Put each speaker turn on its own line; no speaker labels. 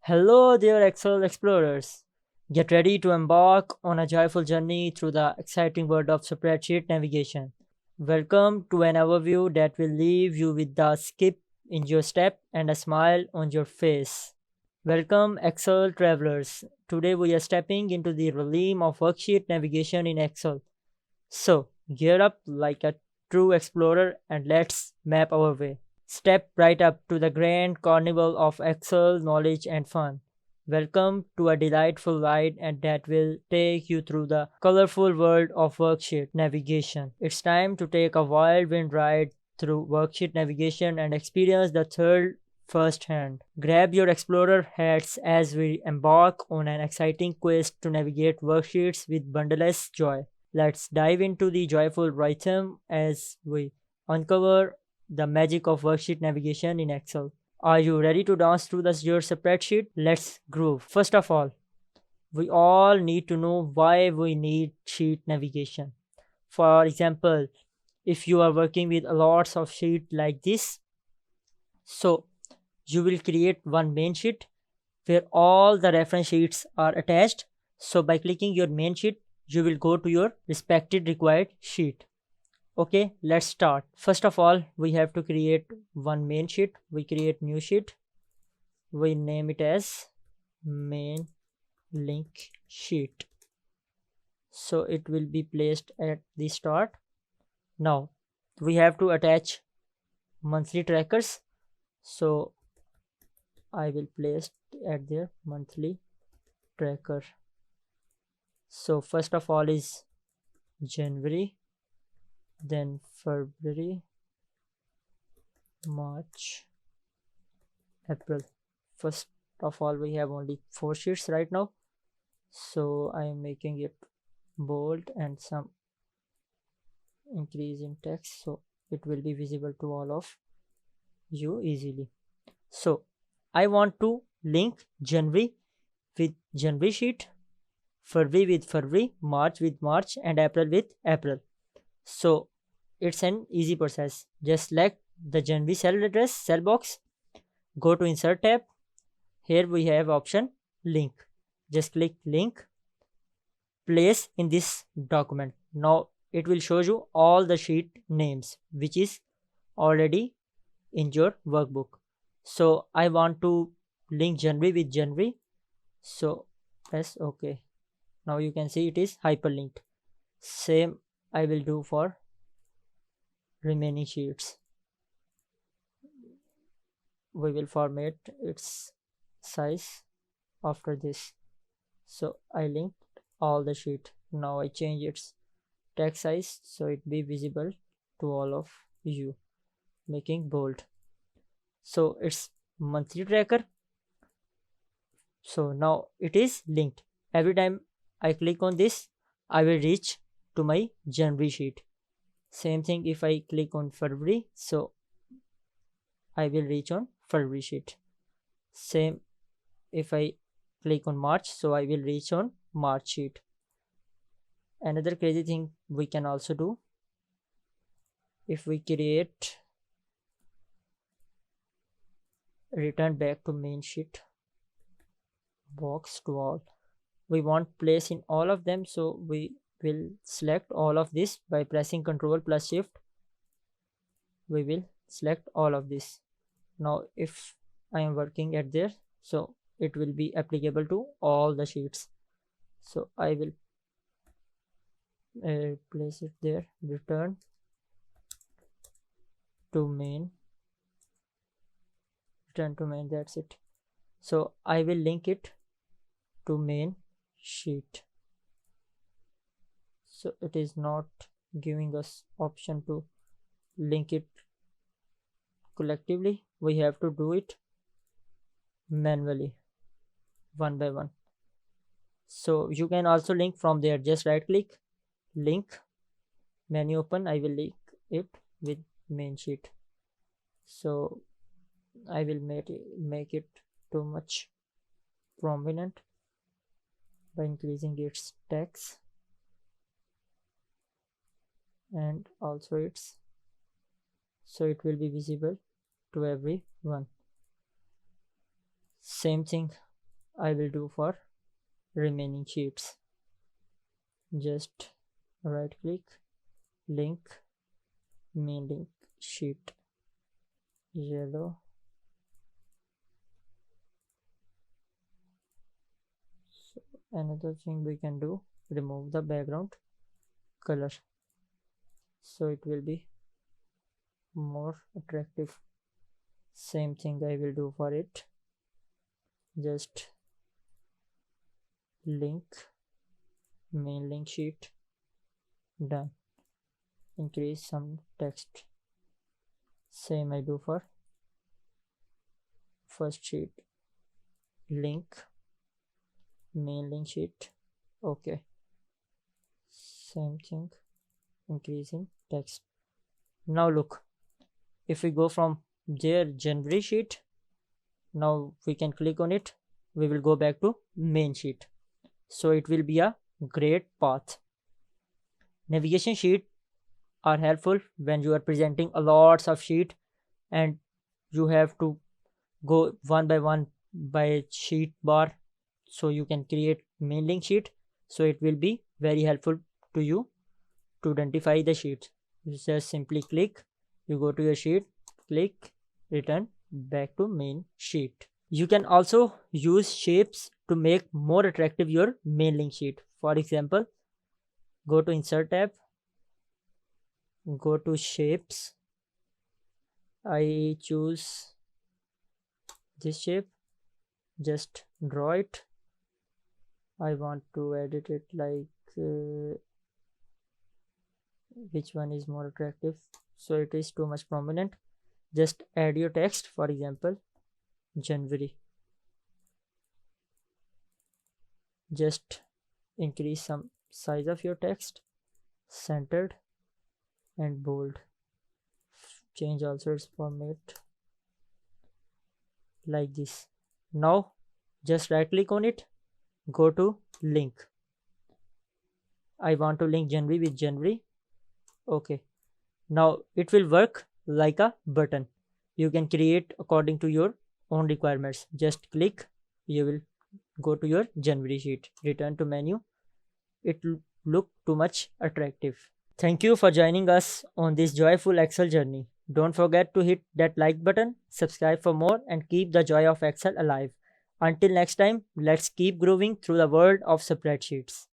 Hello, dear Excel explorers. Get ready to embark on a joyful journey through the exciting world of spreadsheet navigation. Welcome to an overview that will leave you with the skip in your step and a smile on your face. Welcome, Excel travelers. Today we are stepping into the realm of worksheet navigation in Excel. So, gear up like a true explorer and let's map our way. Step right up to the grand carnival of Excel knowledge and fun. Welcome to a delightful ride and that will take you through the colorful world of worksheet navigation. It's time to take a whirlwind ride through worksheet navigation and experience the thrill firsthand. Grab your explorer hats as we embark on an exciting quest to navigate worksheets with boundless joy. Let's dive into the joyful rhythm as we uncover the magic of worksheet navigation in Excel. Are you ready to dance through your spreadsheet? Let's groove. First of all, we all need to know why we need sheet navigation. For example, if you are working with lots of sheets like this, so you will create one main sheet where all the reference sheets are attached. So by clicking your main sheet, you will go to your respected required sheet. Okay, let's start. First of all, we have to create one main sheet. We create new sheet. We name it as main link sheet. So it will be placed at the start. Now we have to attach monthly trackers. So I will place at their monthly tracker. So first of all is January, then February, March, April. First of all, we have only 4 sheets right now, so I am making it bold and some increase in text so it will be visible to all of you easily. So I want to link January with January sheet, February with February, March with March, and April with April. So it's an easy process. Just select the January cell address, cell box, go to insert tab. Here we have option link. Just click link, place in this document. Now it will show you all the sheet names which is already in your workbook. So I want to link January with January. So press OK. Now you can see it is hyperlinked. Same I will do for remaining sheets. We will format its size after this. So I linked all the sheet. Now I change its text size so it be visible to all of you, making bold. So it's monthly tracker. So now it is linked. Every time I click on this, I will reach to my January sheet. Same thing if I click on February, so I will reach on February sheet. Same if I click on March, so I will reach on March sheet. Another crazy thing we can also do, if we create return back to main sheet box to all, we want place in all of them, so we will select all of this by pressing Ctrl plus Shift. We will select all of this. Now if I am working at there, so it will be applicable to all the sheets. So I will place it there, return to main, that's it. So I will link it to main sheet. So it is not giving us option to link it collectively. We have to do it manually, one by one. So you can also link from there. Just right click, link, menu open. I will link it with main sheet. So I will make it too much prominent by increasing its text and also its, so it will be visible to everyone. Same thing I will do for remaining sheets. Just right click, link, main link sheet, yellow. So another thing we can do, remove the background color, so it will be more attractive. Same thing I will do for it. Just link, main link sheet, done. Increase some text. Same I do for first sheet, link, main link sheet. Okay, same thing, increasing text. Now look, if we go from their January sheet, now we can click on it, we will go back to main sheet, so it will be a great path. Navigation sheet are helpful when you are presenting a lots of sheet and you have to go one by one by sheet bar, so you can create main link sheet, so it will be very helpful to you to identify the sheet. You just simply click, you go to your sheet, click, return back to main sheet. You can also use shapes to make more attractive your main link sheet. For example, go to insert tab, go to shapes, I choose this shape, just draw it. I want to edit it like which one is more attractive, so it is too much prominent. Just add your text, for example January. Just increase some size of your text, centered and bold. Change also its format like this. Now just right click on it, go to link. I want to link January with January. Okay, now it will work like a button. You can create according to your own requirements. Just click, you will go to your January sheet, return to menu. It will look too much attractive. Thank you for joining us on this joyful Excel journey. Don't forget to hit that like button, subscribe for more, and keep the joy of Excel alive. Until next time, let's keep growing through the world of spreadsheets.